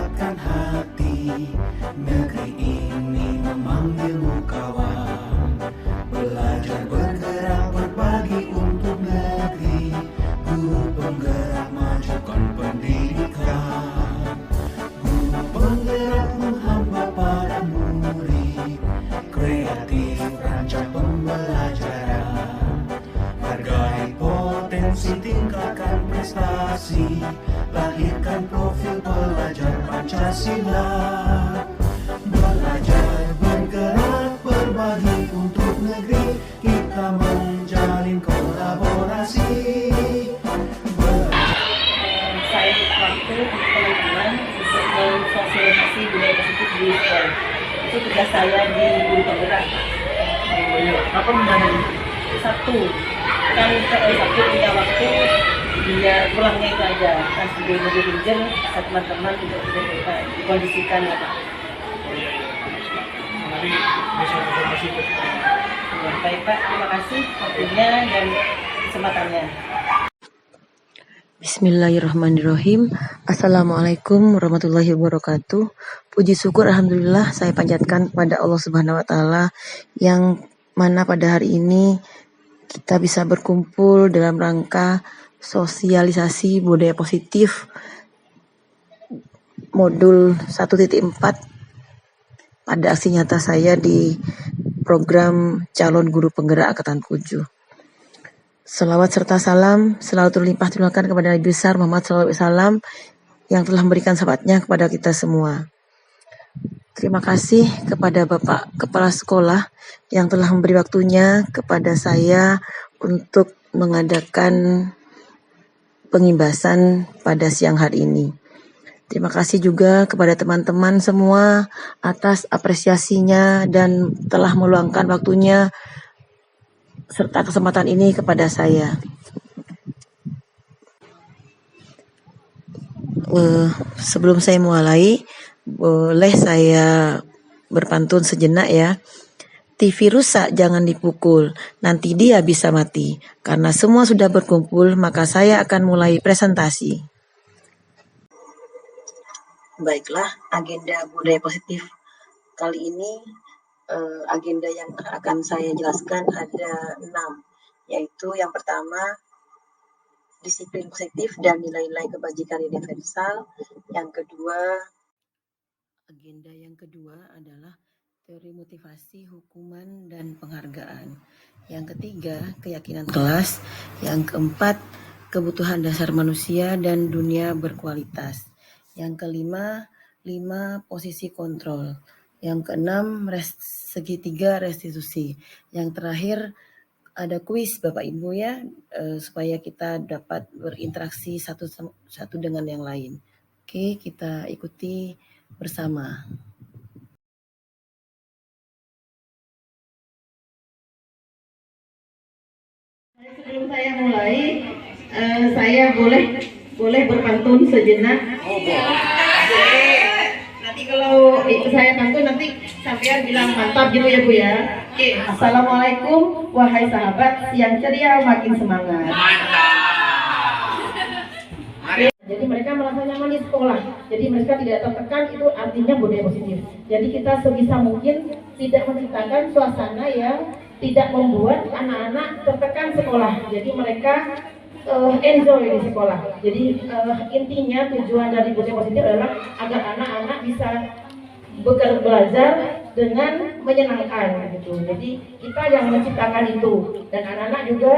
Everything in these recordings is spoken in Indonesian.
menggerakkan hati. Negeri ini memanggilmu kawan, belajar bergerak berbagi untuk negeri. Guru penggerak majukan pendidikan, guru penggerakmu hamba pada murid, kreatif rancang pembelajaran. Hargai potensi, tingkatkan prestasi, lahirkan profil pelajar Pancasila. Belajar, bergerak, berbagi untuk negeri, kita menjalin kolaborasi. Saya minta waktu untuk teman-teman untuk mensosialisasi budaya positif di sekolah. Itu tugas saya di guru penggerak. Apa mengenai Satu, kan Sabtu punya waktu, dia pulangnya itu aja. Kan sebagai manajer, teman-teman juga sudah kita dikondisikan ya Pak. nanti bisa informasi ke Ya, baik Pak, terima kasih waktunya dan kesempatannya. Bismillahirrahmanirrahim. Assalamualaikum warahmatullahi wabarakatuh. Puji syukur alhamdulillah saya panjatkan kepada Allah Subhanahu wa taala yang mana pada hari ini kita bisa berkumpul dalam rangka sosialisasi budaya positif modul 1.4 pada aksi nyata saya di program calon guru penggerak Angkatan 7. Salawat serta salam selalu terlimpah terlimpahkan kepada Nabi besar Muhammad SAW yang telah memberikan syafaatnya kepada kita semua. Terima kasih kepada Bapak Kepala Sekolah yang telah memberi waktunya kepada saya untuk mengadakan pengimbasan pada siang hari ini. Terima kasih juga kepada teman-teman semua atas apresiasinya dan telah meluangkan waktunya serta kesempatan ini kepada saya. Sebelum saya mulai, boleh saya berpantun sejenak ya. TV rusak jangan dipukul, nanti dia bisa mati. Karena semua sudah berkumpul, maka saya akan mulai presentasi. Baiklah, agenda budaya positif kali ini, agenda yang akan saya jelaskan ada 6, yaitu yang pertama, disiplin positif dan nilai-nilai kebajikan universal. Agenda yang kedua adalah teori motivasi, hukuman, dan penghargaan. Yang ketiga, keyakinan kelas. Yang keempat, kebutuhan dasar manusia dan dunia berkualitas. Yang kelima, 5 posisi kontrol. Yang keenam, segitiga restitusi. Yang terakhir, ada kuis Bapak Ibu ya, supaya kita dapat berinteraksi satu dengan yang lain. Oke, kita ikuti bersama. Sebelum saya mulai, saya boleh berpantun sejenak. Nanti kalau saya pantun nanti sampean bilang mantap gitu ya Bu ya. Oke, assalamualaikum wahai sahabat, siang ceria makin semangat. Jadi mereka merasa nyaman di sekolah. Jadi mereka tidak tertekan, itu artinya budaya positif. Jadi kita sebisa mungkin tidak menciptakan suasana yang tidak membuat anak-anak tertekan sekolah. Jadi mereka enjoy di sekolah. Jadi intinya tujuan dari budaya positif adalah agar anak-anak bisa belajar dengan menyenangkan gitu. Jadi kita yang menciptakan itu, dan anak-anak juga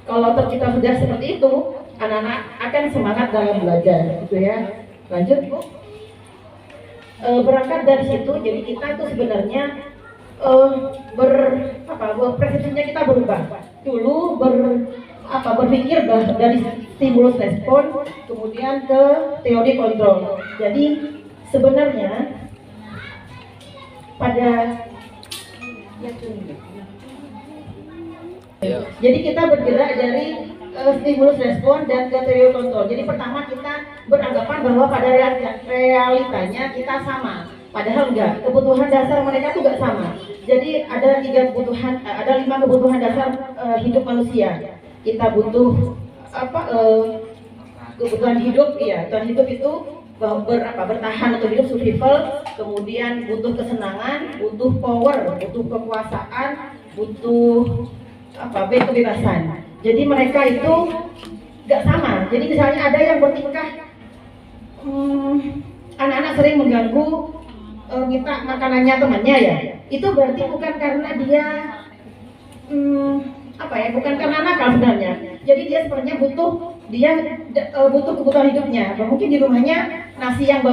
kalau tercipta sudah seperti itu, anak-anak akan semangat dalam belajar gitu ya. Lanjut Bu. Berangkat dari situ, jadi kita itu sebenarnya persepsinya kita berubah. Dulu berpikir dari stimulus respon, kemudian ke teori kontrol. Jadi sebenarnya jadi kita bergerak dari stimulus respon dan ke teori kontrol. Jadi pertama kita beranggapan bahwa pada realitanya kita sama, padahal enggak. Kebutuhan dasar mereka juga sama. Jadi ada 5 kebutuhan dasar hidup manusia. Kita butuh kebutuhan hidup, ya kebutuhan hidup itu bertahan untuk hidup, survival, kemudian butuh kesenangan, butuh power, butuh kekuasaan, butuh kebebasan. Jadi mereka itu gak sama. Jadi misalnya ada yang bertingkah anak-anak sering mengganggu minta makanannya temannya, ya itu berarti bukan karena dia bukan karena nakal sebenarnya. Jadi dia sebenarnya butuh kebutuhan hidupnya. Mungkin di rumahnya nasi yang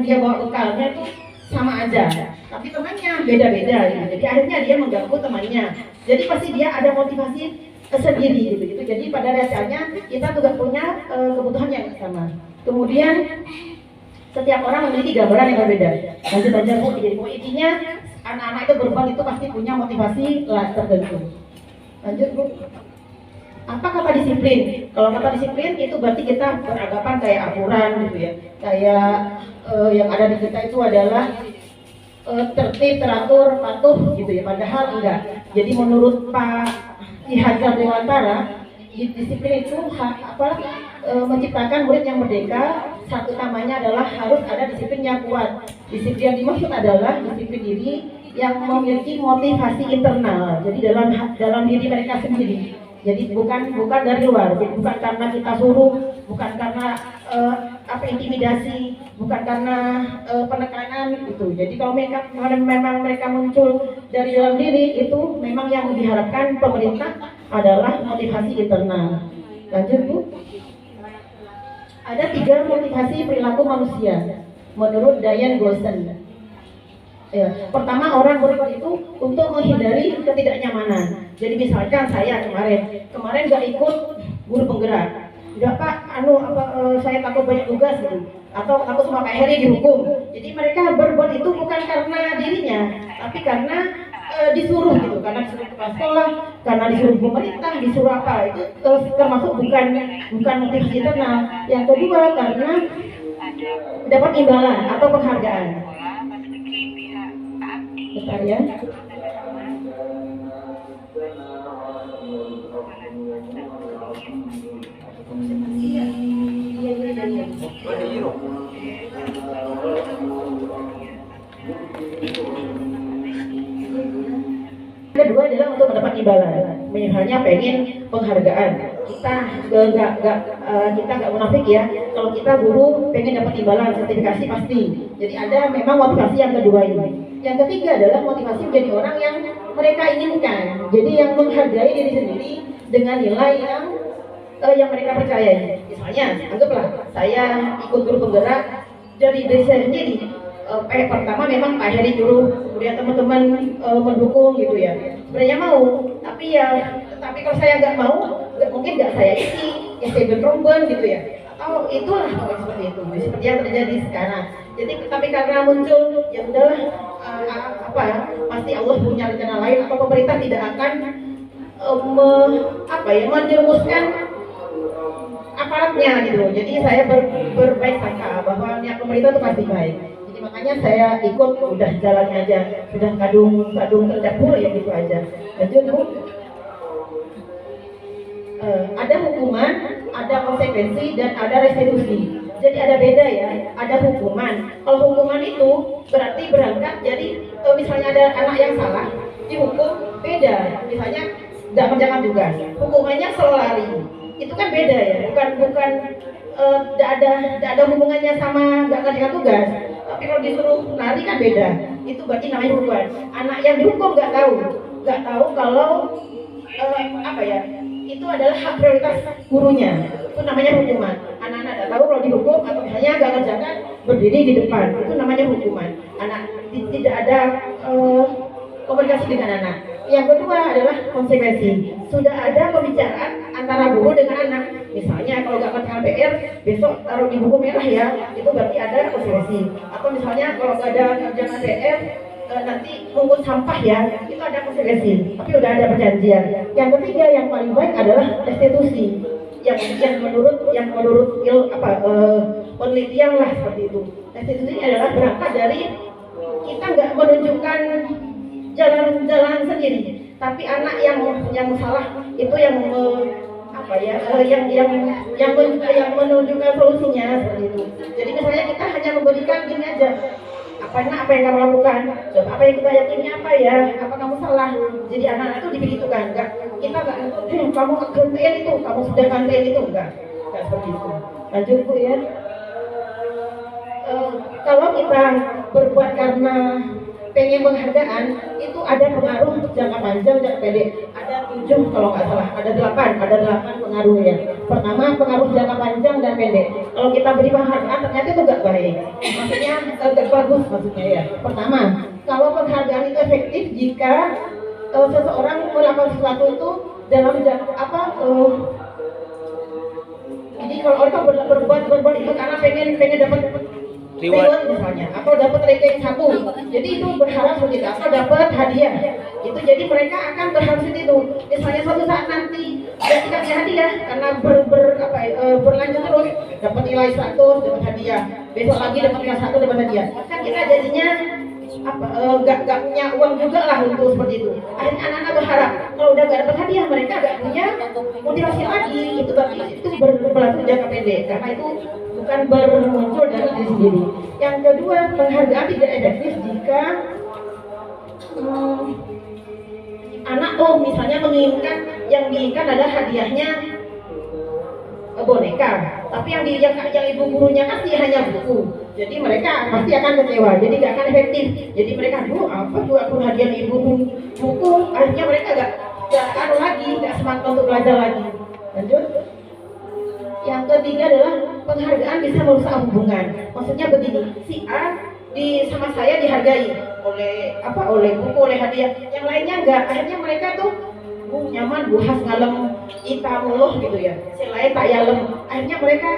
dia bawa bekalnya itu sama aja, tapi temannya beda-beda gitu. Jadi akhirnya dia mengganggu temannya. Jadi pasti dia ada motivasi sendiri gitu. Jadi pada dasarnya kita juga punya kebutuhan yang sama. Kemudian setiap orang memiliki gambaran yang berbeda. Lanjut aja Bu. Jadi intinya anak-anak itu berubah itu pasti punya motivasi tertentu. Lanjut Bu. Apa kata disiplin? Kalau kata disiplin itu berarti kita beranggapan kayak aturan gitu ya. Kayak yang ada di kita itu adalah tertib, teratur, patuh gitu ya. Padahal enggak. Jadi menurut Pak Ki Hajar Dewantara, disiplin itu menciptakan murid yang merdeka. Satu utamanya adalah harus ada disiplin yang kuat. Disiplin yang dimaksud adalah disiplin diri yang memiliki motivasi internal. Jadi dalam diri mereka sendiri. Jadi bukan dari luar. Jadi bukan karena kita suruh, bukan karena intimidasi, bukan karena penekanan gitu. Jadi kalau memang mereka muncul dari dalam diri, itu memang yang diharapkan pemerintah adalah motivasi internal. Lanjut Bu. Ada 3 motivasi perilaku manusia menurut Diane Golson. Ya, pertama, orang berubah itu untuk menghindari ketidaknyamanan. Jadi misalkan saya kemarin gak ikut guru penggerak, nggak Pak, saya takut banyak tugas gitu, atau takut sama Pak Heri dihukum. Jadi mereka berbuat itu bukan karena dirinya, tapi karena disuruh gitu, karena disuruh ke sekolah, karena disuruh pemerintah, disuruh apa, itu termasuk bukan motivasi internal. Yang kedua, karena dapat imbalan atau penghargaan. Bentar ya. Kedua adalah untuk mendapat imbalan. Misalnya pengen penghargaan. Kita nggak munafik ya. Kalau kita guru pengen dapat imbalan, sertifikasi pasti. Jadi ada memang motivasi yang kedua ini. Yang ketiga adalah motivasi menjadi orang yang mereka inginkan. Jadi yang menghargai diri sendiri dengan nilai yang mereka percayai. Misalnya, anggaplah saya ikut guru penggerak dari diri saya sendiri. Pertama memang Pak Heri nyuruh, kemudian teman-teman mendukung gitu ya. Sebenarnya mau, tapi kalau saya nggak mau, mungkin nggak saya isi, ya saya berkorban gitu ya. Atau itulah seperti itu, seperti yang terjadi sekarang. Jadi tapi karena muncul, ya udahlah, pasti Allah punya rencana lain, atau pemerintah tidak akan menjerumuskan aparatnya gitu. Jadi saya berbaik sangka bahwa niat pemerintah itu pasti baik. Jadi makanya saya ikut, udah jalannya aja, sudah kadung tercampur ya gitu aja. Lanjut Bu. Ada hukuman, ada konsekuensi, dan ada restitusi. Jadi ada beda ya, ada hukuman. Kalau hukuman itu berarti berangkat, jadi misalnya ada anak yang salah, dihukum beda. Misalnya tidak menjalankan tugas, hukumannya selalu lari. Itu kan beda ya, bukan tidak ada hubungannya sama nggak ngerjakan tugas. Tapi kalau disuruh lari kan beda. Itu berarti namanya hukuman. Anak yang dihukum nggak tahu kalau itu adalah hak prioritas gurunya. Itu namanya hukuman. Anak-anak nggak tahu kalau dihukum, atau misalnya nggak ngerjakan berdiri di depan. Itu namanya hukuman. Anak tidak ada komunikasi dengan anak. Yang kedua adalah konsekuensi. Sudah ada pembicaraan antara guru dengan anak. Misalnya kalau nggak kerjakan PR, besok taruh di buku merah ya. Itu berarti ada konsekuensi. Atau misalnya kalau nggak ada kerjaan PR, nanti pungut sampah ya. Itu ada konsekuensi. Tapi udah ada perjanjian. Yang ketiga yang paling baik adalah restitusi. Yang menurut penelitian lah seperti itu. Restitusi adalah berangkat dari kita nggak menunjukkan jalan sendiri, tapi anak yang salah itu yang apa ya yang menunjukkan solusinya seperti itu. Jadi misalnya kita hanya memberikan gini aja, apa yang kamu lakukan, coba apa yang kita yakini apa ya, apa kamu salah. Jadi anak-anak itu dibegitukan, enggak kita enggak kamu gantiin itu, kamu sudah gantiin itu, enggak seperti itu. Lanjut Bu ya. Kalau kita berbuat karena pengen penghargaan, itu ada pengaruh jangka panjang, jangka pendek. Ada 7 kalau nggak salah, ada 8 pengaruh ya. Pertama, pengaruh jangka panjang dan pendek. Kalau kita beri penghargaan ternyata itu nggak baik, maksudnya nggak bagus maksudnya ya. Pertama, kalau penghargaan itu efektif jika seseorang melakukan sesuatu itu dalam jadi kalau orang berbuat itu karena pengen dapat reward misalnya, atau dapat ranking 1, jadi itu berharap begitu, atau dapat hadiah, itu jadi mereka akan berharap itu. Misalnya suatu saat nanti dikasih hadiah karena berlanjut terus, dapat nilai 100 dapat hadiah, besok lagi dapat nilai 1 dapat hadiah, kan kita jadinya nggak punya uang juga lah untuk seperti itu. Akhirnya anak-anak berharap kalau udah nggak dapat hadiah mereka nggak punya motivasi lagi, itu berarti itu berlaku jangka pendek, karena itu bukan bermuncul dari diri sendiri. Yang kedua, penghargaan tidak efektif jika anak misalnya menginginkan, yang diinginkan adalah hadiahnya boneka, tapi yang ibu gurunya kasih hanya buku, jadi mereka pasti akan kecewa, jadi nggak akan efektif. Jadi mereka apa tuh aku hadiah ibu buku, akhirnya mereka nggak lagi, nggak semangat untuk belajar lagi. Lanjut. Yang ketiga adalah penghargaan bisa merusak hubungan. Maksudnya begini, si A sama saya dihargai oleh buku, oleh hadiah, yang lainnya enggak. Akhirnya mereka tuh nyaman buhas ngalem ita muluh gitu ya. Si lain tak yalem. Akhirnya mereka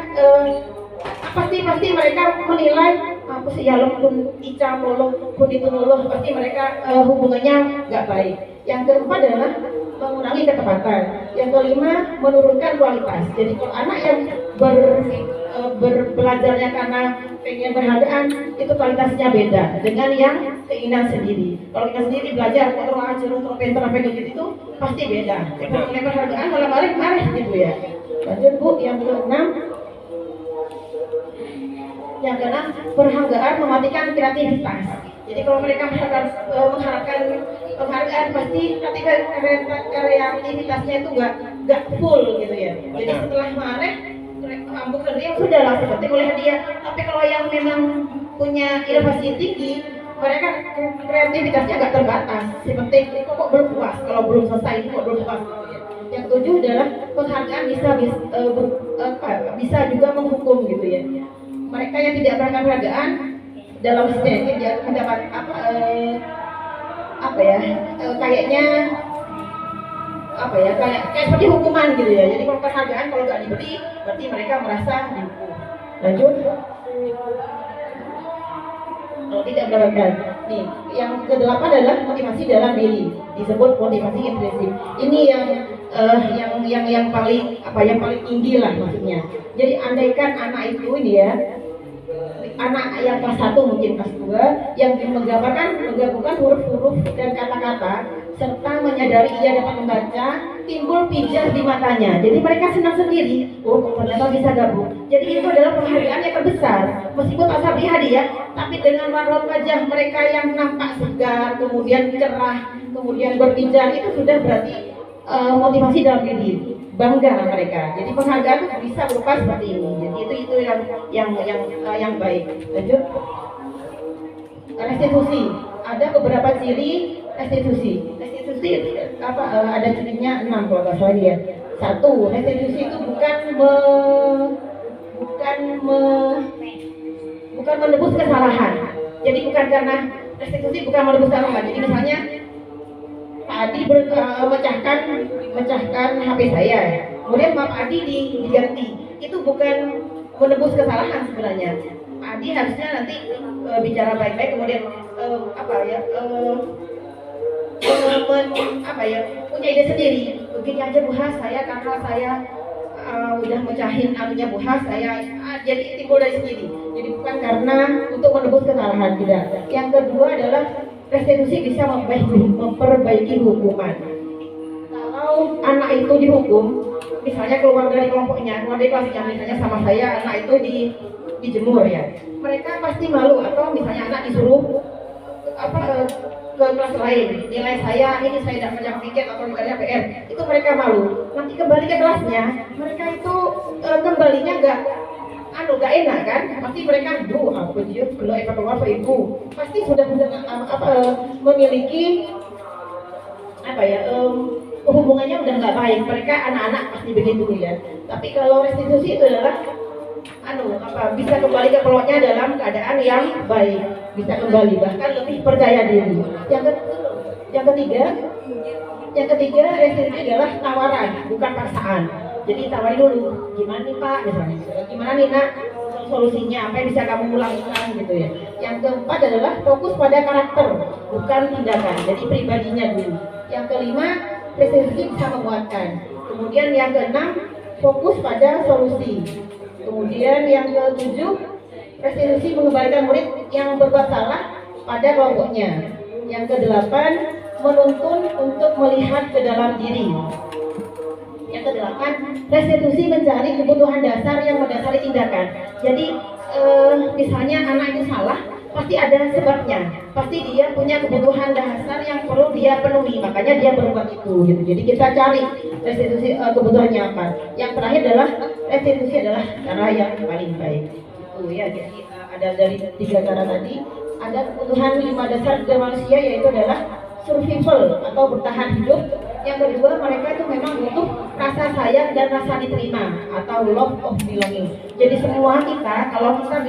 pasti mereka menilai apa sih yalem pun ica muluh pun itu muluh, pasti mereka hubungannya enggak baik. Yang keempat adalah mengurangi ketepatan. Yang kelima, menurunkan kualitas. Jadi kalau anak yang belajarnya karena pengen penghargaan, itu kualitasnya beda dengan yang keinginan sendiri. Kalau kita sendiri belajar kontrol ajar, kontrol pintar apa gitu itu pasti beda. Kalau pengen penghargaan malah marah gitu ya. Lanjut Bu, yang keenam. Yang keenam, penghargaan mematikan kreativitas. Jadi kalau mereka mengharapkan penghargaan, pasti ketika kreativitasnya itu nggak full gitu ya. Jadi setelah marah, ambuk kerja sudah lah seperti oleh hadiah. Tapi kalau yang memang punya inovasi tinggi, mereka kreativitasnya nggak terbatas. Seperti kok belum puas, kalau belum selesai kok belum puas. Yang ketujuh adalah penghargaan bisa juga menghukum gitu ya. Mereka yang tidak mendapatkan penghargaan dalam sistem dia mendapat kayak seperti hukuman gitu ya. Jadi kalau penghargaan kalau nggak diberi berarti mereka merasa dihukum. Lanjut. Kalau tidak mendapatkan, nih yang ke-8 adalah motivasi dalam diri, disebut motivasi intrinsik. Ini yang paling tinggi lah maksudnya. Jadi andaikan anak itu ini ya, anak yang kelas 1 mungkin kelas 2 yang menggabungkan huruf-huruf dan kata-kata serta menyadari ia dapat membaca, timbul pijar di matanya. Jadi mereka senang sendiri, ternyata bisa gabung. Jadi itu adalah penghargaan yang terbesar. Meskipun tak sabri hadiah, tapi dengan raut wajah mereka yang nampak segar, kemudian cerah, kemudian berpijar, itu sudah berarti motivasi dalam diri. Bangga mereka. Jadi penghargaan itu bisa berupa seperti ini. Jadi itu yang baik. Lanjut. Restitusi. Ada beberapa ciri restitusi. Restitusi ada cirinya 6 kalau nggak salah dia. 1. Restitusi itu bukan menebus kesalahan. Jadi bukan karena restitusi bukan menebus kesalahan. Jadi misalnya Pak Adi memecahkan HP saya, kemudian Pak Adi diganti. Itu bukan menebus kesalahan sebenarnya. Pak Adi harusnya nanti bicara baik-baik, kemudian punya ide sendiri. Begini aja Bu Has, karena saya udah mecahin anunya Bu Has, jadi timbul dari sendiri. Jadi bukan karena untuk menebus kesalahan, tidak. Yang kedua adalah restitusi bisa memperbaiki hukuman. Kalau anak itu dihukum, misalnya keluar dari kelompoknya, keluar dari kelasnya, misalnya sama saya anak itu dijemur ya, mereka pasti malu. Atau misalnya anak disuruh ke kelas lain, nilai saya ini saya tidak menjawab tiket atau nilainya PR, itu mereka malu. Nanti kembali ke kelasnya, mereka itu kembalinya nggak enak kan? Pasti mereka aku dia belum evaluasi ibu, pasti sudah memiliki hubungannya udah nggak baik. Mereka anak-anak pasti begitu ya. Tapi kalau restitusi itu adalah bisa kembali ke kelompoknya dalam keadaan yang baik, bisa kembali bahkan lebih percaya diri. Yang ketiga restitusi adalah tawaran, bukan paksaan. Jadi tawari dulu, gimana nih Pak, misalnya, gimana nih Nak, solusinya apa yang bisa kamu lakukan gitu ya. Yang keempat adalah fokus pada karakter, bukan tindakan. Jadi pribadinya dulu. Yang kelima, restitusi bisa menguatkan. Kemudian yang keenam, fokus pada solusi. Kemudian yang ketujuh, restitusi mengembalikan murid yang berbuat salah pada kelompoknya. Yang kedelapan, menuntun untuk melihat ke dalam diri. Yang kedelapan, restitusi mencari kebutuhan dasar yang mendasari tindakan. Jadi misalnya anak itu salah, pasti ada sebabnya. Pasti dia punya kebutuhan dasar yang perlu dia penuhi, makanya dia berbuat itu gitu. Jadi kita cari restitusi kebutuhannya apa. Yang terakhir adalah restitusi adalah cara yang paling baik. Itu ya. Jadi ada dari 3 cara tadi. Ada kebutuhan 5 dasar dari manusia, yaitu adalah survival atau bertahan hidup. Yang kedua, mereka itu memang butuh rasa sayang dan rasa diterima atau love of belonging. Jadi semua kita, kalau kita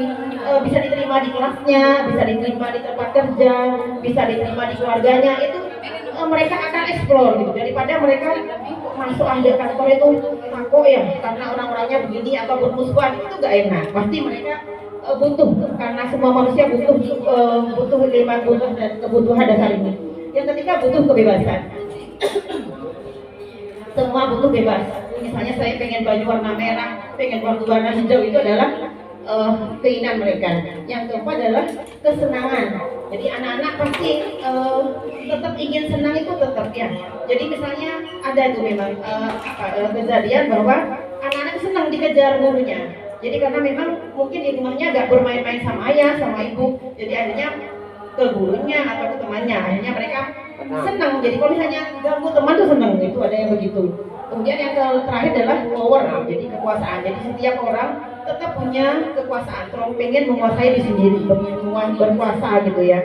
bisa diterima di kelasnya, bisa diterima di tempat kerja, bisa diterima di keluarganya, itu mereka akan explore gitu. Daripada mereka masuk ahli kantor itu takut ya karena orang-orangnya begini atau bermusuhan, itu gak enak. Pasti mereka butuh, karena semua manusia butuh 5 dan kebutuhan dasar ini. Yang ketiga, butuh kebebasan. Semua butuh bebas. Misalnya saya pengen baju warna merah, pengen baju warna hijau, itu adalah keinginan mereka. Yang keempat adalah kesenangan. Jadi anak-anak pasti tetap ingin senang, itu tetap ya. Jadi misalnya ada itu memang kejadian bahwa anak-anak senang dikejar gurunya. Jadi karena memang mungkin di rumahnya gak bermain-main sama ayah, sama ibu, jadi akhirnya ke gurunya atau ke temannya, akhirnya mereka senang. Jadi kalau misalnya ganggu teman tuh senang, itu ada yang begitu. Kemudian yang terakhir adalah power, jadi kekuasaan. Jadi setiap orang tetap punya kekuasaan, terlalu pengen menguasai di sendiri, berkuasa gitu ya.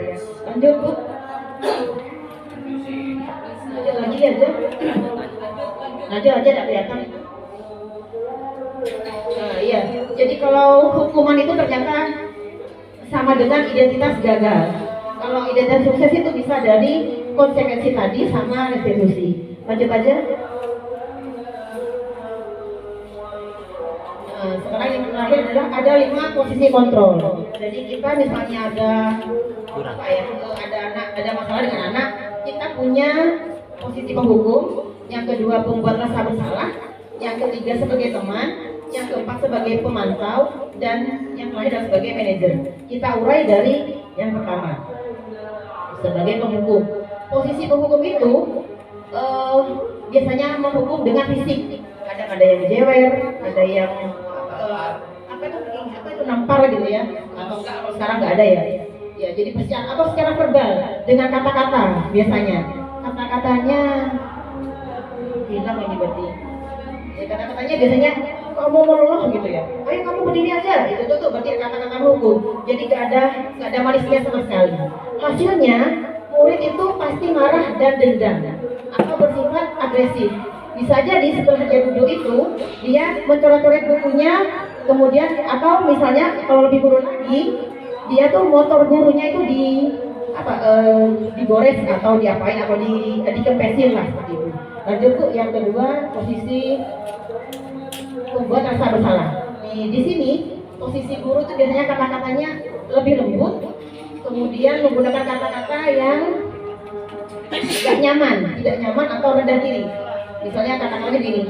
Lanjut Bu. Lanjut lagi aja. Nanti aja tidak kelihatan. Nah, iya. Jadi kalau hukuman itu ternyata sama dengan identitas gagal. Kalau identitas sukses itu bisa dari konsekuensi tadi sama restitusi. Lanjut aja. Nah, sekarang yang terakhir adalah ada 5 posisi kontrol. Jadi kita misalnya ada ada masalah dengan anak, kita punya posisi penghukum, yang kedua pembuat rasa bersalah, yang ketiga sebagai teman, yang keempat sebagai pemantau, dan yang terakhir adalah sebagai manajer. Kita urai dari yang pertama, sebagai penghukum. Posisi penghukum itu biasanya menghukum dengan fisik. Kadang ada yang jewer, ada yang itu nampar gitu ya, atau enggak, kalau sekarang nggak ada ya. Ya, jadi secara verbal dengan kata-kata biasanya. Kata-katanya hilang ini berarti. Ya, kata-katanya biasanya kamu meloloh gitu ya. Ayo kamu berdiri aja. Itu tuh berarti kata-kata hukum. Jadi nggak ada manisnya sama sekali. Hasilnya murid itu pasti marah dan dendam atau bersifat agresif. Bisa jadi setelah dia duduk itu dia mencoret-coret bukunya, kemudian atau misalnya kalau lebih buruk lagi, dia tuh motor gurunya itu digores atau diapain atau dikempesin lah seperti itu. Lanjut Bu, yang kedua posisi membuat rasa bersalah. Di sini posisi guru itu biasanya kata-katanya lebih lembut, kemudian menggunakan kata-kata yang tidak nyaman atau rendah diri. Misalnya kata-katanya gini,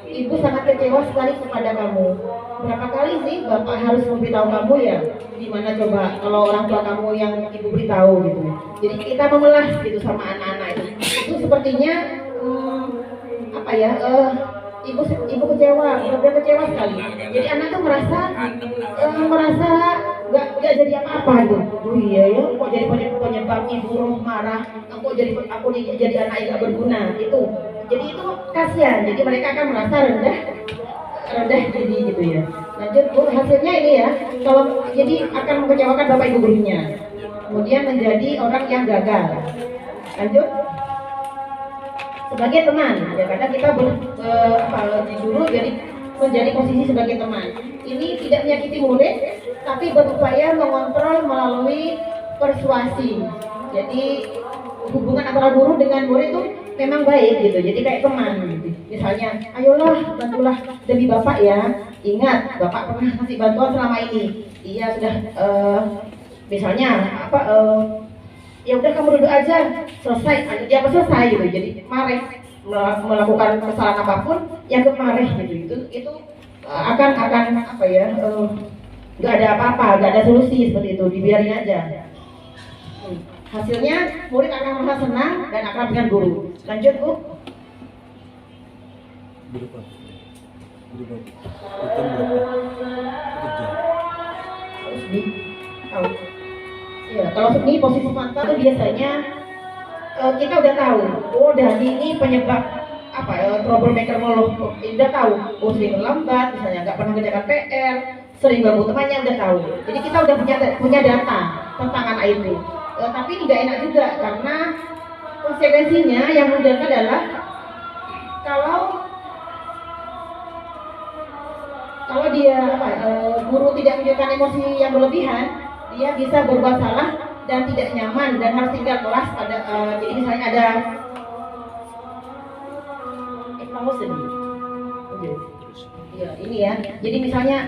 ibu sangat kecewa sekali kepada kamu. Berapa kali sih bapak harus memberitahu kamu ya? Gimana coba kalau orang tua kamu yang ibu beritahu gitu. Jadi kita memelas gitu sama anak-anak itu. Itu sepertinya ibu kecewa, udah kecewa sekali. Jadi anak tuh merasa nggak jadi apa-apa gitu. Oh iya ya, kok jadi penyebab ibu roh marah, kok aku jadi anak yang nggak berguna itu. Jadi itu kasihan. Jadi mereka akan merasa rendah diri gitu ya. Lanjut Bu, hasilnya ini ya, kalau jadi akan mengecewakan bapak ibu gurunya. Kemudian menjadi orang yang gagal. Lanjut. Sebagai teman, ya karena kita di guru jadi menjadi posisi sebagai teman. Ini tidak menyakiti murid, tapi berupaya mengontrol melalui persuasi. Jadi hubungan antara guru dengan murid itu memang baik gitu. Jadi kayak teman gitu. Misalnya, ayolah bantulah demi bapak ya. Ingat, bapak pernah kasih bantuan selama ini. Iya sudah, misalnya apa? Ya udah kamu duduk aja, selesai, dia selesai gitu. Jadi marah melakukan kesalahan apapun, yang marah gitu. Itu akan apa ya? Nggak ada apa-apa, nggak ada solusi seperti itu, dibiarin aja. Hasilnya murid akan merasa senang dan akrab dengan guru. Lanjut Bu. Berapa? Tahu. Ya, kalau ini posisi mata itu biasanya kita udah tahu. Oh, Dani ini penyebab apa? Troublemaker mulu. Udah tahu. Oh, sering lambat, misalnya nggak pernah kerjakan PR, sering ganggu temannya, udah tahu. Jadi kita udah punya data tentang anak itu. Tapi ini nggak enak juga karena konsekuensinya yang mudah adalah kalau dia guru tidak menunjukkan emosi yang berlebihan, dia bisa berbuat salah dan tidak nyaman dan harus tinggal kelas jadi misalnya ada emosi. Ya, ini ya. Jadi misalnya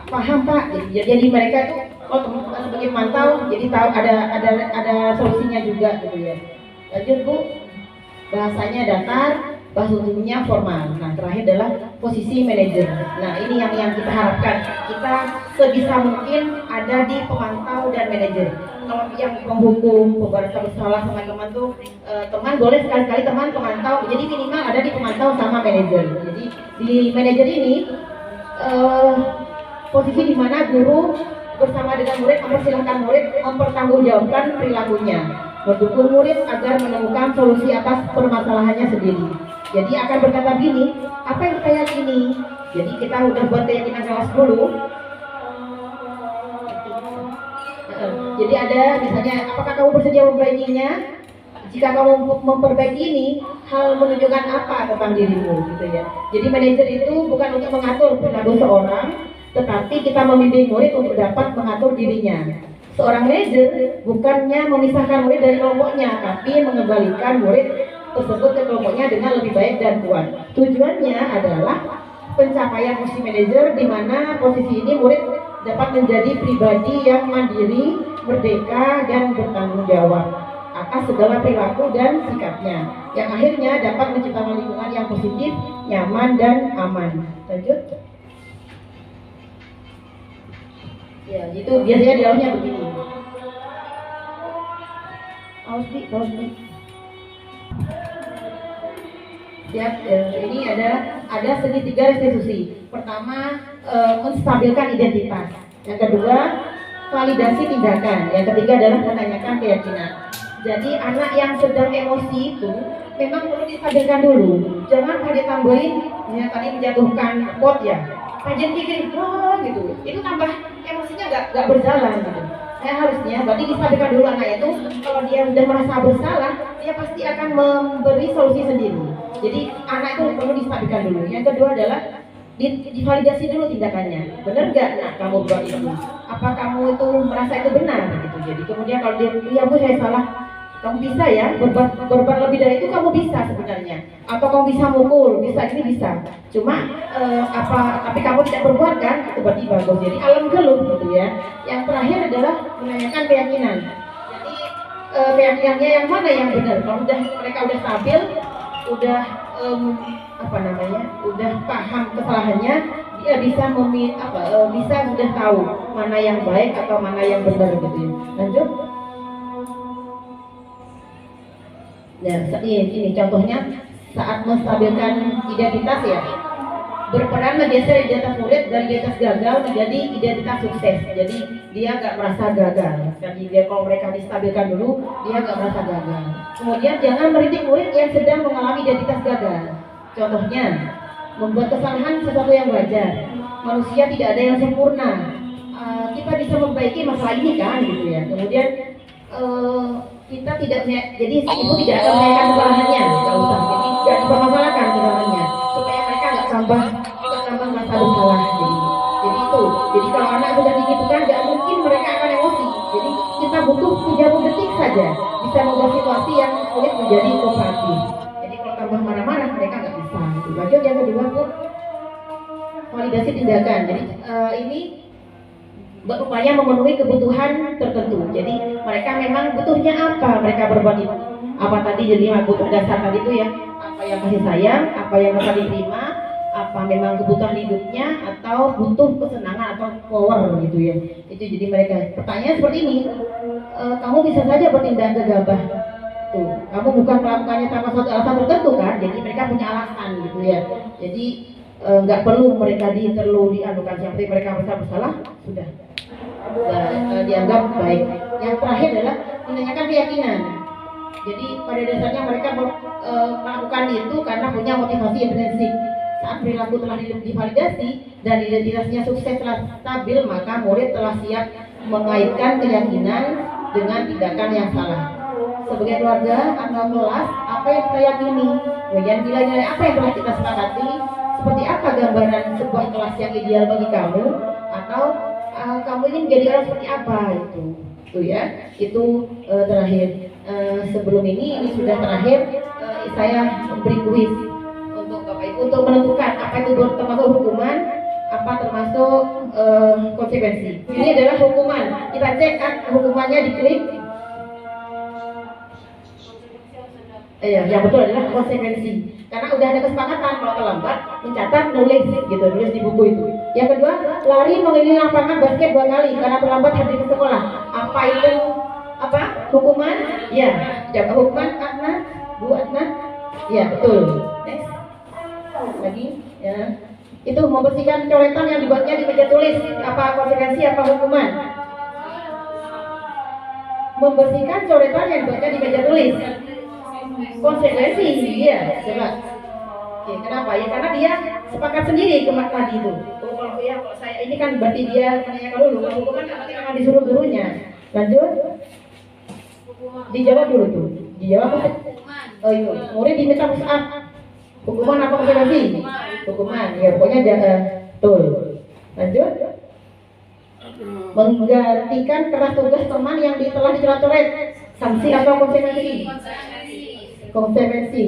paham Pak. Jadi mereka itu sebagai pemantau jadi tahu ada solusinya juga gitu ya. Lanjut Bu. Bahasanya datar, bahasa umumnya formal. Nah, terakhir adalah posisi manajer. Nah, ini yang kita harapkan. Kita sebisa mungkin ada di pemantau dan manajer. Kalau yang penghukum, pembahasan bersalah sama teman tuh, teman boleh sekali-kali teman pemantau. Jadi minimal ada di pemantau sama manajer. Jadi di manajer ini posisi di mana guru bersama dengan murid mempersilahkan murid mempertanggungjawabkan perilakunya, mendukung murid agar menemukan solusi atas permasalahannya sendiri. Jadi akan berkata gini, apa yang saya yakini? Jadi kita udah buat keyakinan kelas dulu. Jadi ada misalnya, apakah kamu bersedia memperbaikinya? Jika kamu memperbaiki ini, hal menunjukkan apa tentang dirimu, gitu ya. Jadi manajer itu bukan untuk mengatur perilaku seorang, tetapi kita membimbing murid untuk dapat mengatur dirinya. Seorang manajer bukannya memisahkan murid dari kelompoknya, tapi mengembalikan murid tersebut ke kelompoknya dengan lebih baik dan kuat. Tujuannya adalah pencapaian fungsi manajer, di mana posisi ini murid dapat menjadi pribadi yang mandiri, merdeka, dan bertanggung jawab atas segala perilaku dan sikapnya, yang akhirnya dapat menciptakan lingkungan yang positif, nyaman, dan aman. Lanjut. Ya, itu biasanya dialognya begini. Paus nih. Siap. Ini ada segitiga restitusi. Pertama, menstabilkan identitas. Yang kedua, validasi tindakan. Yang ketiga adalah menanyakan keyakinan. Jadi anak yang sedang emosi itu memang perlu distabilkan dulu. Jangan pada tambahin, ya tadi menjatuhkan pot ya. Kajian pikir, gitu. Itu tambah emosinya nggak berjalan gitu. Harusnya berarti distabilkan dulu anak itu. Kalau dia udah merasa bersalah, dia pasti akan memberi solusi sendiri. Jadi anak itu perlu distabilkan dulu. Yang kedua adalah divalidasi dulu tindakannya. Benar nggak kamu buat itu? Apa kamu itu merasa itu benar gitu. Jadi kemudian kalau dia, iya Bu saya salah. Kamu bisa ya berbuat lebih dari itu, kamu bisa sebenarnya. Atau kamu bisa mukul, bisa ini bisa. Cuma tapi kamu tidak berbuat kan? Itu berarti bagus. Jadi alam geluh gitu ya. Yang terakhir adalah menanyakan keyakinan. Jadi keyakinannya yang mana yang benar? Kalau mereka udah stabil, udah udah paham kesalahannya, dia bisa bisa sudah tahu mana yang baik atau mana yang benar gitu ya. Lanjut. Ya, ini contohnya saat menstabilkan identitas ya. berperan menggeser identitas murid dari identitas gagal menjadi identitas sukses. Jadi dia nggak merasa gagal. Jadi dia kalau mereka distabilkan dulu, dia nggak merasa gagal. Kemudian jangan mendidik murid yang sedang mengalami identitas gagal. Contohnya, membuat kesalahan sesuatu yang wajar. Manusia tidak ada yang sempurna. Kita bisa memperbaiki masalah ini kan, gitu ya. Kemudian kita tidak, jadi ibu tidak akan menaikkan kesalahannya, nggak usah. Jadi nggak dipermasalahkan kesalahannya, supaya mereka nggak tambah masa bersalah. Jadi itu. Jadi kalau anak sudah digitukan, nggak mungkin mereka akan emosi. Jadi kita butuh 30 detik saja bisa membuat situasi yang sulit menjadi kooperatif. Jadi kalau tambah marah-marah, mereka nggak bisa. Gitu. Lanjut yang kedua, Bu. Validasi tindakan. Jadi ini berupaya memenuhi kebutuhan tertentu. Jadi mereka memang butuhnya apa mereka berbuat itu. Apa tadi jadi butuh dasar tadi itu ya. Apa yang kasih sayang, apa yang bisa diterima, apa memang kebutuhan hidupnya, atau butuh kesenangan atau power gitu ya. Itu jadi mereka. Pertanyaan seperti ini, kamu bisa saja bertindak gegabah. Tuh, kamu bukan melakukannya sama suatu alasan tertentu kan. Jadi mereka punya alasan gitu ya. Jadi nggak perlu mereka dianukan, yang penting mereka merasa bersalah sudah dianggap baik. Yang terakhir adalah menanyakan keyakinan. Jadi pada dasarnya mereka melakukan itu karena punya motivasi intrinsik. Saat perilaku telah divalidasi dan identitasnya sukses telah stabil, maka murid telah siap mengaitkan keyakinan dengan tindakan yang salah. Sebagai keluarga atau kelas, apa yang kita yakini, kemudian nilai-nilai apa yang telah kita sepakati, seperti apa gambaran sebuah kelas yang ideal bagi kamu, atau kamu ingin menjadi orang seperti apa itu ya. Itu terakhir. Sebelum ini sudah terakhir, saya beri kuis untuk Bapak Ibu untuk menentukan apa itu termasuk hukuman, apa termasuk konsekuensi. Ini adalah hukuman. Kita cek hukumannya, diklik. Yang betul adalah konsekuensi. Karena udah ada kesepakatan kalau terlambat mencatat, nulis di buku itu. Yang kedua, lari mengelilingi lapangan basket 2 kali karena terlambat hadir ke sekolah. Apa itu? Hukuman? Ya, jawab hukuman. Adna, Bu Adna. Ya, betul. Next. Lagi, ya. Itu membersihkan coretan yang dibuatnya di meja tulis. Apa konsekuensi? Apa hukuman? Membersihkan coretan yang dibuatnya di meja tulis. Konsekuensi, iya, coba. Oke, kenapa? Ya karena dia sepakat sendiri kemarin tadi itu. Kalau saya ini kan berarti dia menanyakan dulu. Kalau hukuman nanti akan disuruh gurunya. Lanjut. Dijawab dulu tuh. Dijawab apa? Oh itu. Murid diminta push up. Hukuman apa konsekuensi? Hukuman. Ya pokoknya betul. Lanjut. Menggantikan kertas tugas teman yang telah dicoret-coret. Sanksi atau konsekuensi? Konsekuensi.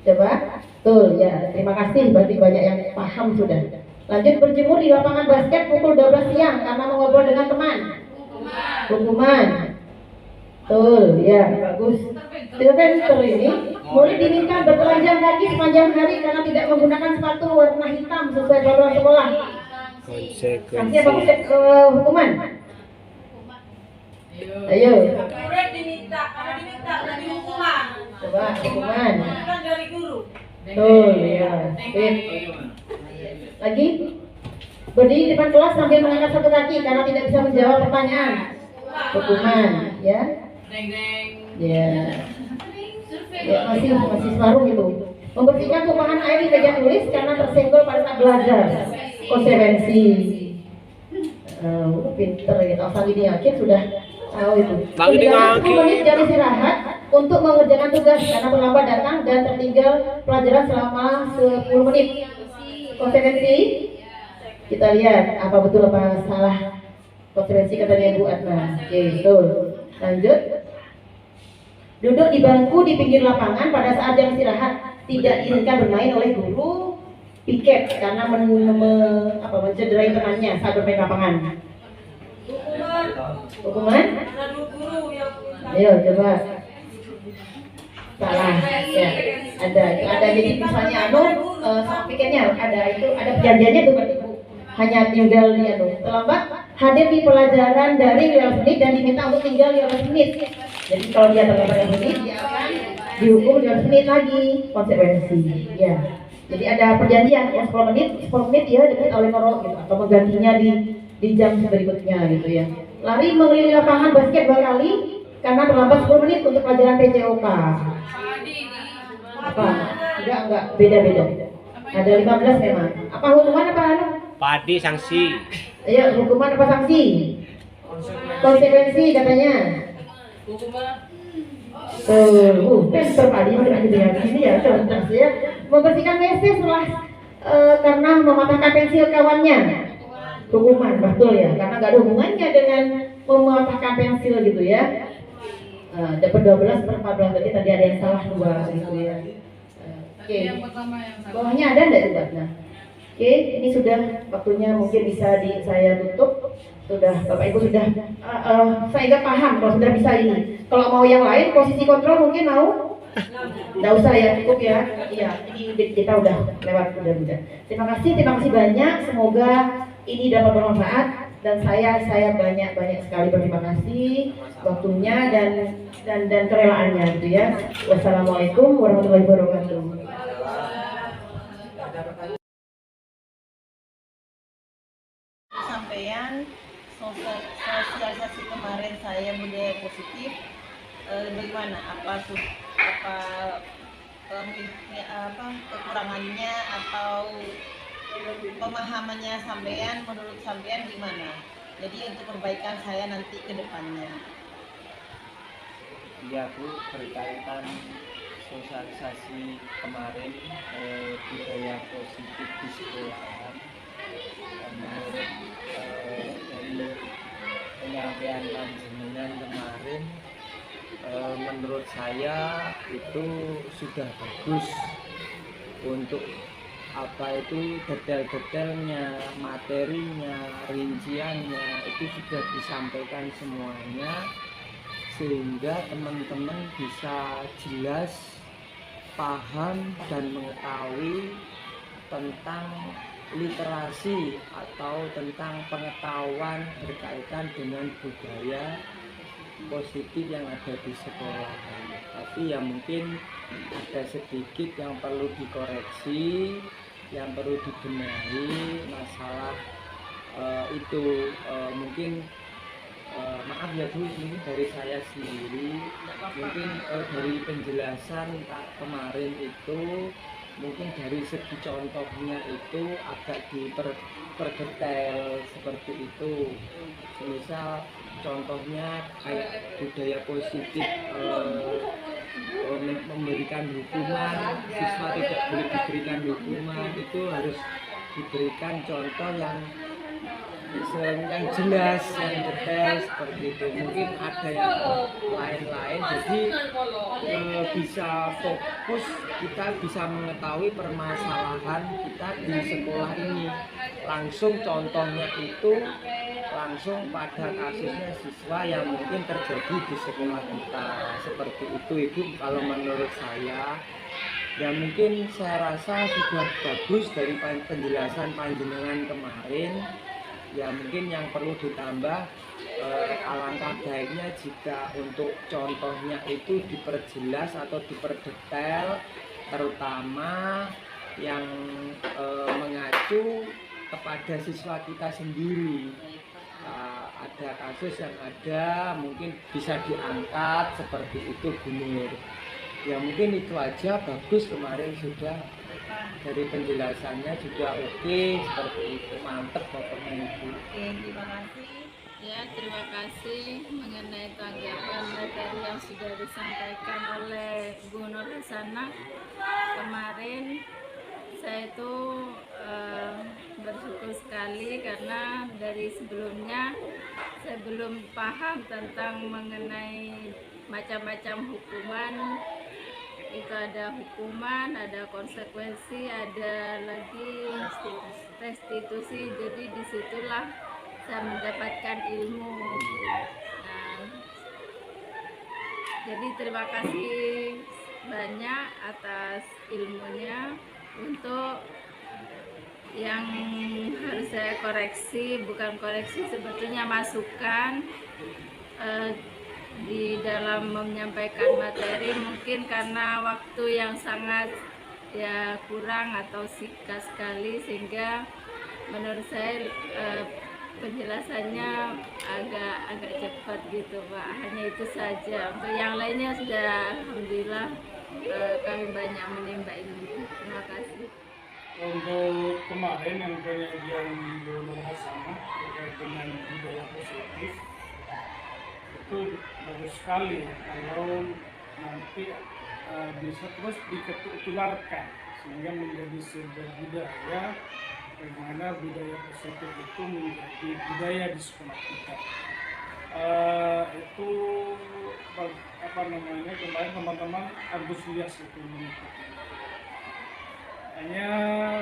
Coba. Betul ya. Terima kasih, berarti banyak yang paham sudah. Lanjut, berjemur di lapangan basket pukul 12 siang karena mengobrol dengan teman. Hukuman. Betul ya, bagus. Interventor ini murid diminta bertelanjang kaki sepanjang hari karena tidak menggunakan sepatu warna hitam sesuai peraturan sekolah. Konsekuensi apa hukuman? Ayo. Murid diminta dari hukuman. Coba hukuman. Bukan dari guru. Betul ya. Lagi. Berdiri di depan kelas sambil mengangkat satu kaki karena tidak bisa menjawab pertanyaan. Hukuman, ya. Ya. Ya masih separuh itu. Membersihkan tumpahan air di meja tulis karena tersenggol pada saat belajar. Konsekuensi. Pinter ya. Kalau Sandi yakin sudah tahu itu. 10 menit jam istirahat untuk mengerjakan tugas karena terlambat datang dan tertinggal pelajaran selama 10 menit. Konsekuensi. Kita lihat apa betul apa salah. Konsekuensi katanya Bu Adna. Oke, betul. Lanjut. Duduk di bangku di pinggir lapangan pada saat jam istirahat. Tidak diizinkan bermain oleh guru piket karena mencederai temannya saat bermain lapangan. Hukuman? Ayo coba. Salah. Ya. Ada jadi misalnya sama piketnya ada perjanjiannya tuh berarti Bu. Hanya tinggal dia tuh terlambat hadir di pelajaran dari 15 menit dan diminta untuk tinggal 15 menit. Jadi kalau dia terlambat 15 menit dia akan dihukum 15 menit lagi. Konsekuensi. Ya. Jadi ada perjanjian ya 10 menit ya debut oleh Noro gitu atau menggantinya di jam berikutnya gitu ya. Lari mengelilingi lapangan basket 2 kali karena terlambat 10 menit untuk pelajaran PCOK. Apa? Enggak, beda-beda. Ada 15 memang. Apa hukuman apa anu? Padi sanksi. Ayo, hukuman apa sanksi? Konsekuensi katanya. Pinter padi udah gitu ya. Ini ya, cerdas ya. Membersihkan WC setelah karena mematahkan pensil kawannya. Hukuman, betul ya. Karena nggak ada hubungannya dengan mematahkan pensil gitu ya. Dapat 12/14 berarti tadi ada yang salah 2 gitu ya. Oke. Bawahnya ada enggak itu, Nah. Oke, ini sudah waktunya mungkin bisa saya tutup. Sudah Bapak Ibu sudah saya nggak paham kalau sudah bisa ini. Kalau mau yang lain posisi kontrol mungkin mau? Nggak usah ya, cukup ya. Iya, ini kita udah lewat udah. Terima kasih banyak. Semoga ini dapat bermanfaat dan saya banyak sekali berterima kasih waktunya dan kerelaannya gitu ya. Wassalamualaikum warahmatullahi wabarakatuh. Sampaian sosialisasi kemarin saya budaya positif, bagaimana kekurangannya atau pemahamannya sampean, menurut sampean gimana? Jadi untuk perbaikan saya nanti ke depannya. Ya Bu, berkaitan sosialisasi kemarin budaya positif di sekolahan, menurut dari penyampaian panjenengan kemarin, menurut saya itu sudah bagus untuk apa itu detail-detailnya, materinya, rinciannya itu sudah disampaikan semuanya sehingga teman-teman bisa jelas, paham dan mengetahui tentang literasi atau tentang pengetahuan berkaitan dengan budaya positif yang ada di sekolah. Tapi ya mungkin ada sedikit yang perlu dikoreksi, yang perlu dibenahi masalah itu mungkin maaf ya Bu, ini dari saya sendiri mungkin dari penjelasan kemarin itu mungkin dari segi contohnya itu agak detail seperti itu. Misal contohnya kayak budaya positif memberikan hukuman, siswa tidak boleh diberikan hukuman, itu harus diberikan contoh yang jelas, yang detail seperti itu. Mungkin ada yang lain-lain, jadi bisa fokus, kita bisa mengetahui permasalahan kita di sekolah ini. Langsung contohnya itu langsung pada kasusnya siswa yang mungkin terjadi di sekolah kita. Seperti itu Ibu, kalau menurut saya. Ya mungkin saya rasa sudah bagus dari penjelasan panjenengan kemarin. Ya mungkin yang perlu ditambah alangkah baiknya jika untuk contohnya itu diperjelas atau diperdetail, terutama yang mengacu kepada siswa kita sendiri. Ada kasus yang ada mungkin bisa diangkat seperti itu Bu Nur. Ya mungkin itu aja, bagus kemarin sudah dari penjelasannya juga oke, seperti itu, mantep Bapak Ibu. Oke, terima kasih. Ya, terima kasih mengenai tanggapan materi yang sudah disampaikan oleh Bu Nur Hasana kemarin. Saya itu bersyukur sekali karena dari sebelumnya saya belum paham tentang mengenai macam-macam hukuman. Itu ada hukuman, ada konsekuensi, ada lagi restitusi. Jadi disitulah saya mendapatkan ilmu. Nah, jadi terima kasih banyak atas ilmunya. Untuk yang harus saya koreksi, bukan koreksi, sebetulnya masukan di dalam menyampaikan materi, mungkin karena waktu yang sangat ya kurang atau singkat sekali, sehingga menurut saya penjelasannya agak cepat gitu Pak. Hanya itu saja. Untuk yang lainnya sudah alhamdulillah kami banyak menimba ilmu. Terima kasih. Untuk kemarin yang penyajian Donor Hasanah terkait dengan budaya positif itu bagus sekali kalau nanti bisa terus ditularkan sehingga menjadi sebuah budaya, bagaimana budaya positif itu menjadi budaya di sekolah kita. Itu apa namanya, kemarin teman-teman antusias itu mengikuti. Hanya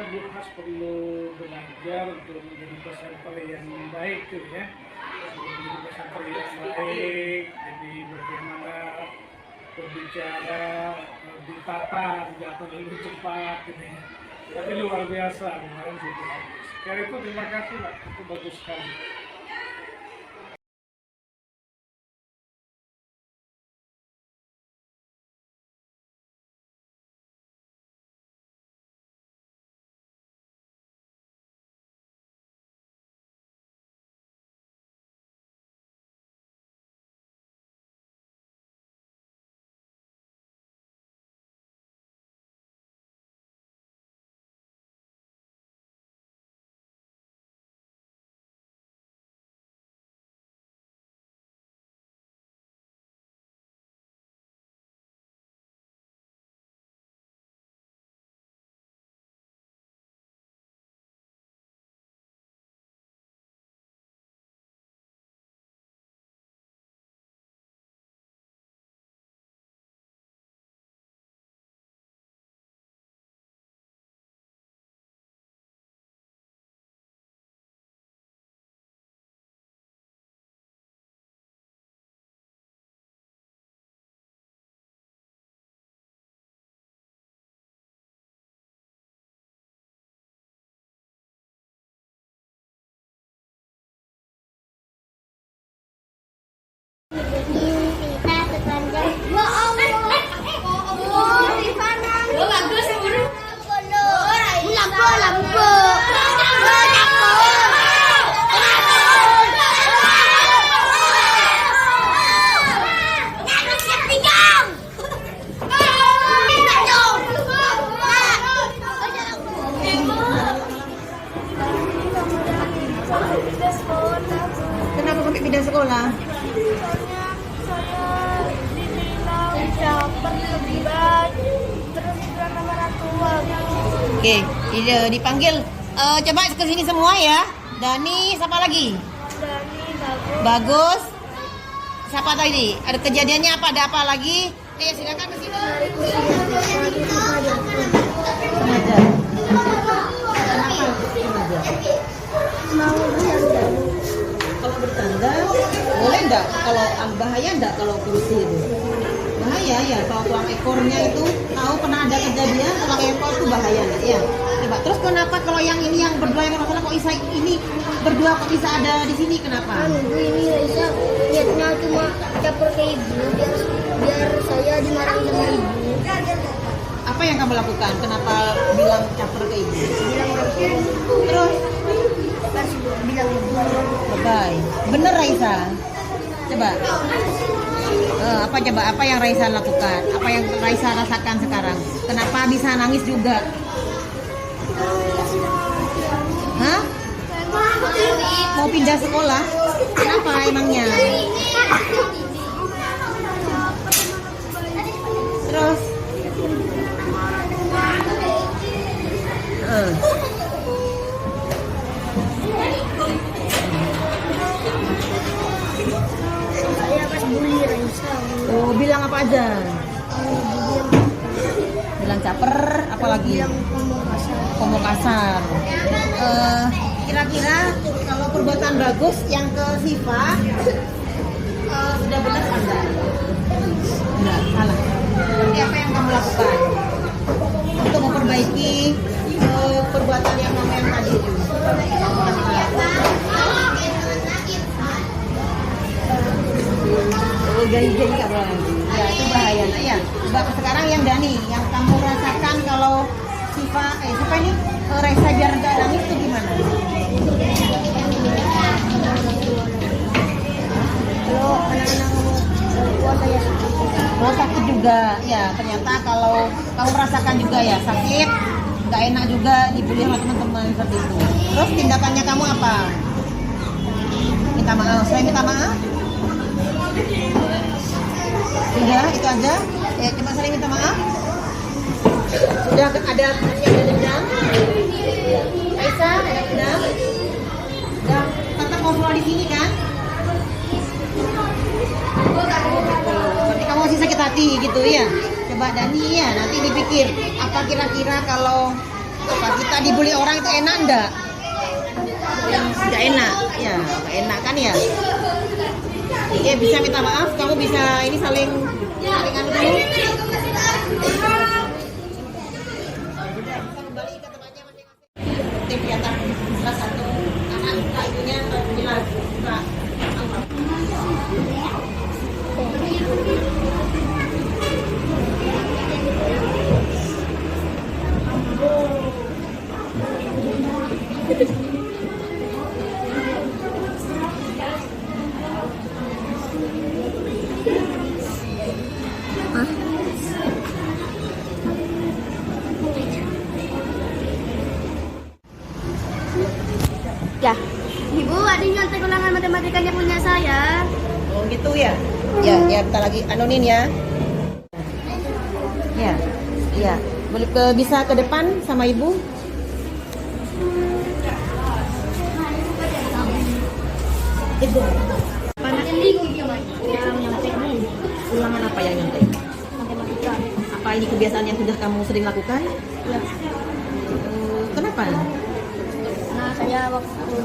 Bu Has perlu belajar untuk menjadi presenter yang baik gitu ya, menjadi presenter yang baik, jadi bagaimana berbicara, ditata, tidak terlalu cepat gitu ya. Tapi luar biasa kemarin sudah bagus. Karena itu terima kasih Pak, itu bagus sekali. Kenapa sampai pindah sekolah? Oke, dipanggil. Coba ke sini semua ya. Dani, siapa lagi? Bagus. Siapa tadi? Ada kejadiannya apa? Ada apa lagi? Silakan ke sini. Sengaja. Kenapa sengaja? Mau bercanda. Kalau bercanda boleh enggak? Kalau bahaya enggak kalau kursi itu? Bahaya ya, kalau tulang ekornya itu tahu pernah ada kejadian tulang ekor itu bahaya enggak ya? Coba terus kenapa kalau yang ini yang berdua yang masalah kok Isa ini berdua kok bisa ada di sini kenapa? Bu, ini Isa niatnya cuma caper ke ibu biar saya dimarahin sama ibu. Apa yang kamu lakukan? Kenapa bilang caper ke ibu? Bilang Terus pas bilang ibu. bye. Bener Raisa? Coba. Apa yang Raisa lakukan? Apa yang Raisa rasakan sekarang? Kenapa bisa nangis juga? Hah? Mau pindah sekolah? Kenapa emangnya? Terus? Saya pas bully Raisa. Oh, bilang apa aja? Bilang caper, apalagi? Bilang ngomong kasar. Ngomong kasar. Kira-kira kalau perbuatan bagus yang ke Siva sudah benar Anda? Benar, salah. Jadi apa yang kamu lakukan untuk memperbaiki perbuatan yang tadi itu? Gai-gai nggak boleh lagi. Ya itu bahaya. Ya ya. Coba sekarang yang Dani, yang kamu rasakan kalau Siva ini Reza biar gak nangis itu gimana? Kalau anak-anak puasa ya Oh sakit juga, ya ternyata kalau kamu merasakan juga ya sakit, gak enak juga dibully sama teman-teman seperti itu. Terus tindakannya kamu apa? Minta maaf, saya minta maaf. Udah, itu aja. Ya, coba saling minta maaf. Sudah ada dendam. Aisyah, ada dendam. Udah, tetap ngobrol di sini kan? Berarti kamu masih sakit hati gitu ya? Coba Dani ya, nanti dipikir apa kira-kira kalau kita dibully orang itu enak enggak? Enggak enak, ya enggak enak kan ya? Iya bisa minta maaf, kamu bisa ini saling anu dulu. Kembali ke tempatnya masing-masing. Tim di atas salah satu anak ibunya jelas buka. ya. Ibu, ada yang nyontek ulangan matematikanya punya saya. Oh gitu ya? Ya bentar lagi anonin ya. Ya. Boleh bisa ke depan sama ibu? Ibu. Yang nyontek nih. Ulangan apa yang nyontek? Matematika. Apa ini kebiasaan yang sudah kamu sering lakukan? Ya. Kenapa? Nah, saya waktu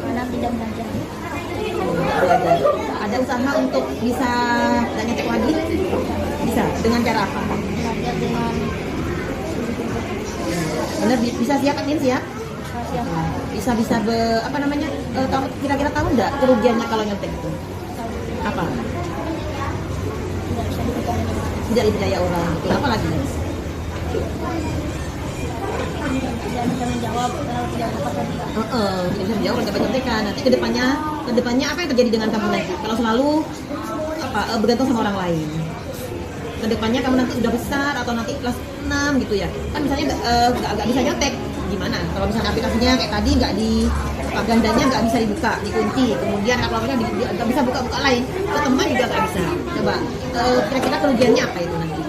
anak tidak belajar. Belajar. Ada usaha untuk bisa tidak nyontek lagi? Bisa. Dengan cara apa? Belajar dengan Benar bisa siap admin siap? rahasia. Bisa apa namanya? Kamu kira-kira tahu nggak kerugiannya kalau nyontek itu? Apa? Tidak bisa dipercaya. Tidak dipercaya orang. Itu apa lagi? Tidak bisa menjawab kalau tidak dapat lagi. Tidak bisa menjawab dapat contekan. Nanti kedepannya apa yang terjadi dengan kamu nanti? Kalau selalu bergantung sama orang lain. Kedepannya kamu nanti udah besar atau nanti kelas 6 gitu ya. Kan misalnya nggak bisa nyontek. Gimana? Kalau misalnya aplikasinya kayak tadi nggak gandanya nggak bisa dibuka, dikunci. Kemudian aplikasinya nggak bisa buka lain. Ke teman juga nggak bisa. Coba kira-kira kerugiannya apa itu nanti?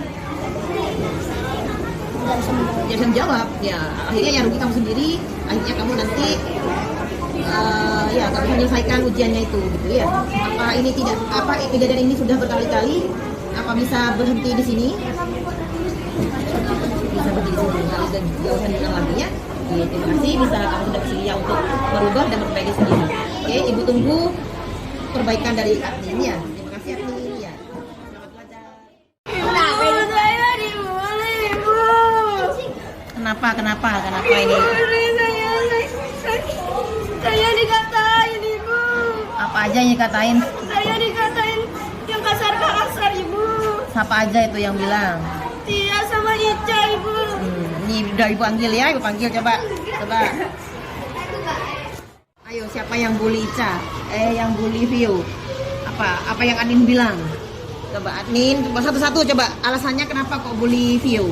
Tidak bisa menjawab. Ya akhirnya yang rugi kamu sendiri. Akhirnya kamu nanti nggak bisa menyelesaikan ujiannya itu gitu ya. Apa kejadian ini sudah berkali-kali? Apa bisa berhenti di sini? Bisa berhenti di sini. Kalau sudah jauhan dengan lagi ya. Terima kasih bisa kamu sudah bersedia untuk merubah dan memperbaiki sendiri. Oke, ibu tunggu perbaikan dari admin ya. Terima kasih admin ya. Selamat belajar. Saya dibully, Ibu. Kenapa ini? Saya dikatain, Ibu. Apa aja yang dikatain? Saya dikatain yang kasar, Ibu. Siapa aja itu yang bilang? Tia sama Ica, Ibu. Ini udah ibu panggil ya, ibu panggil coba. Ayo siapa yang bully Ica? Yang bully Vio? Apa yang admin bilang? Coba admin, coba satu-satu coba alasannya kenapa kok bully Vio?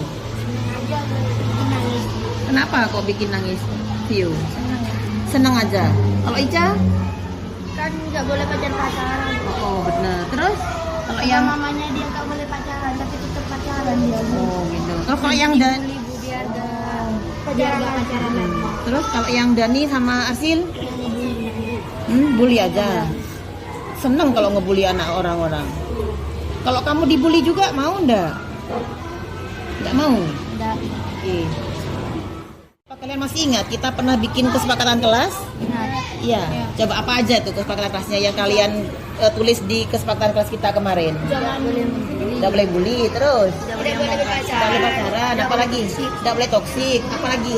Kenapa kok bikin nangis Vio? Senang aja. Kalau Ica? Kan nggak boleh pacaran. Oh benar. Terus kalau Sama yang mamanya dia nggak boleh pacaran, tapi tetap pacaran dia. oh gitu. Terus kalau yang Dani, Ibu biar nggak pacaran lagi. terus kalau yang Dani sama Arsil? Bully aja. Seneng kalau ngebully anak orang-orang. Kalau kamu dibully juga mau ndak? Nggak mau. Nggak. Oke. Apa kalian masih ingat kita pernah bikin kesepakatan kelas? Ingat. Iya. Coba apa aja tuh kesepakatan kelasnya yang kalian tulis di kesepakatan kelas kita kemarin? Jangan boleh Nggak boleh bully, terus Nggak boleh nggak boleh pacaran, apa lagi? Nggak boleh toksik, apa lagi?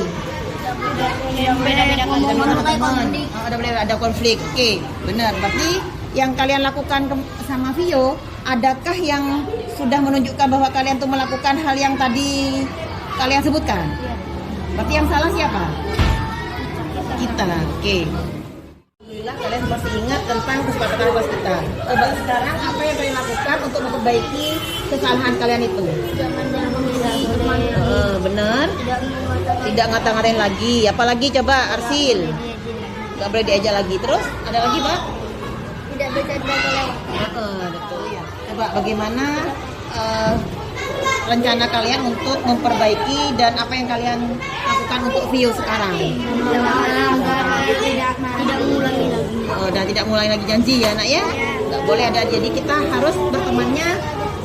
beda-beda ngomong sama teman. Nggak boleh ada konflik. Oke, benar. Berarti yang kalian lakukan sama Vio, adakah yang sudah menunjukkan bahwa kalian tuh melakukan hal yang tadi kalian sebutkan? Berarti yang salah siapa? Kita. Oke. Alhamdulillah kalian masih ingat tentang kesepakatan kelas kita. Coba sekarang apa yang kalian lakukan untuk memperbaiki kesalahan kalian itu? Bener. Tidak ngata-ngatain lagi. Apalagi coba Arsil. Gak boleh diajak lagi. Terus ada lagi, Pak? Tidak bercanda kalau Betul ya. Coba bagaimana rencana kalian untuk memperbaiki dan apa yang kalian lakukan untuk view sekarang? tidak mengulangi lagi. Dan tidak mulai lagi janji ya nak ya? Nggak boleh ada, jadi kita harus bertemannya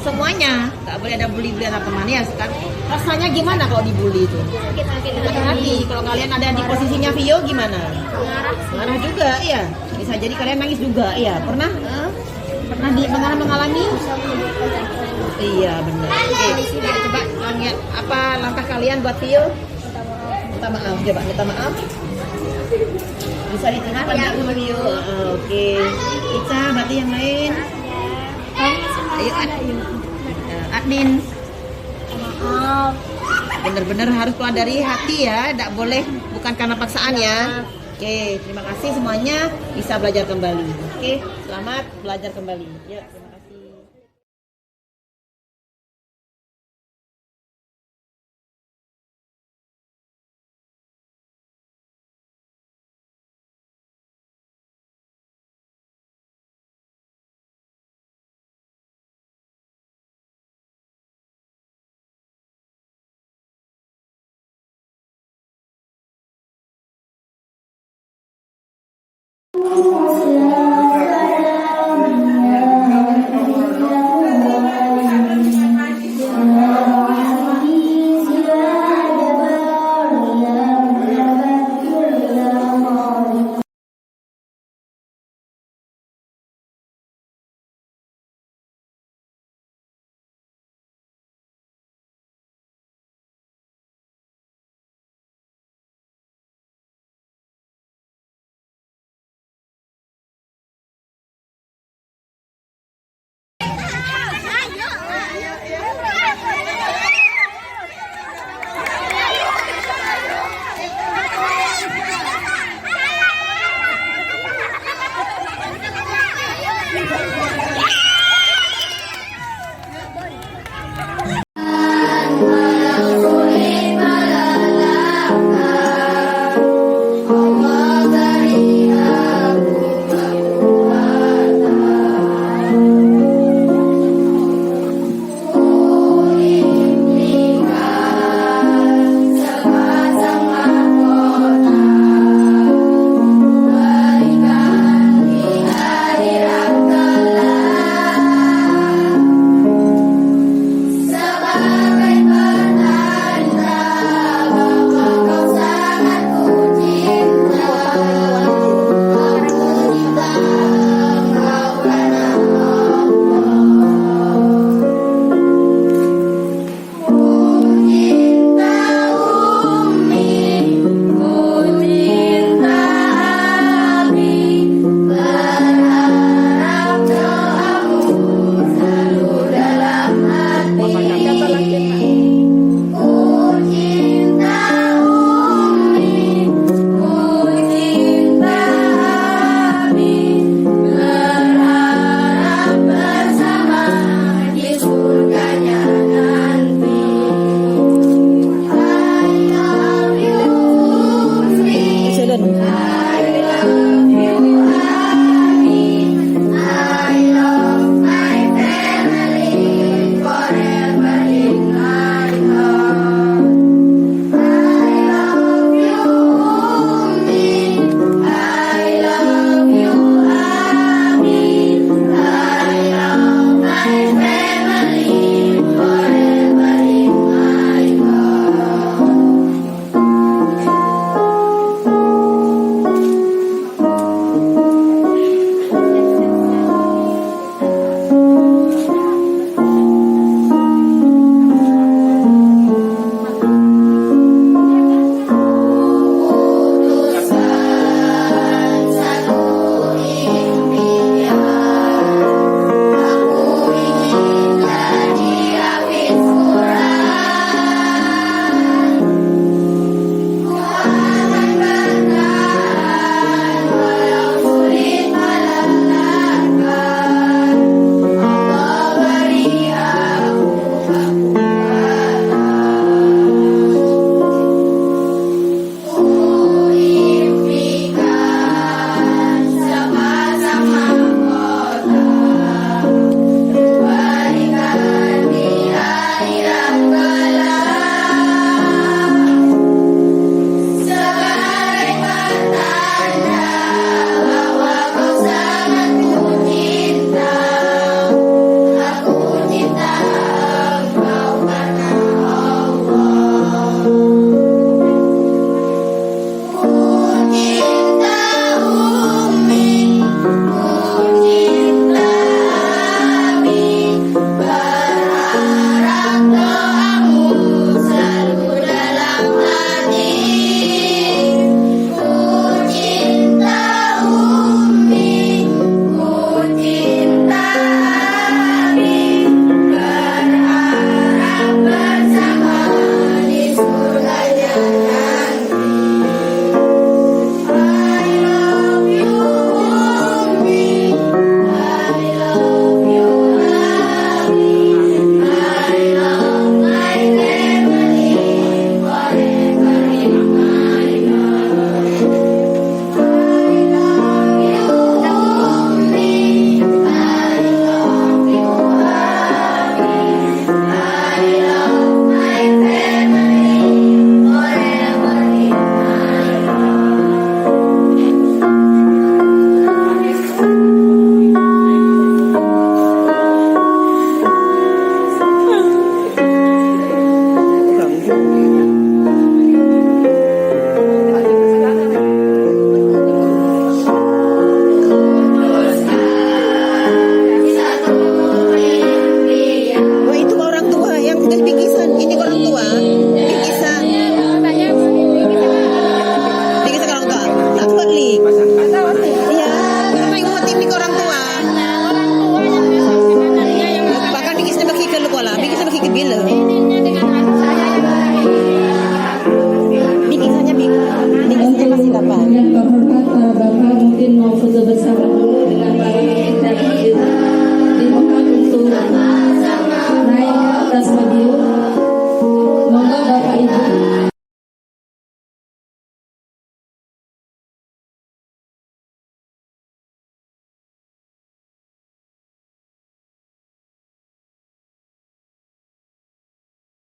semuanya, nggak boleh ada bully-bully antar teman ya. Sekarang rasanya gimana kalau dibully itu? Sakit hati. Kalau kalian ada di posisinya Vio gimana? Marah juga ya. Bisa jadi kalian nangis juga ya. Pernah mengalami? Iya benar. Oke, coba lihat apa langkah kalian buat Vio? Minta maaf, coba minta maaf. Bisa diterima enggak sama Vio? Oke. Ica, berarti yang lain. Ayo Admin. Maaf. Bener-bener harus keluar dari hati ya, tidak boleh bukan karena paksaan ya. Oke, terima kasih semuanya bisa belajar kembali. Oke, selamat belajar kembali. Ya, terima kasih.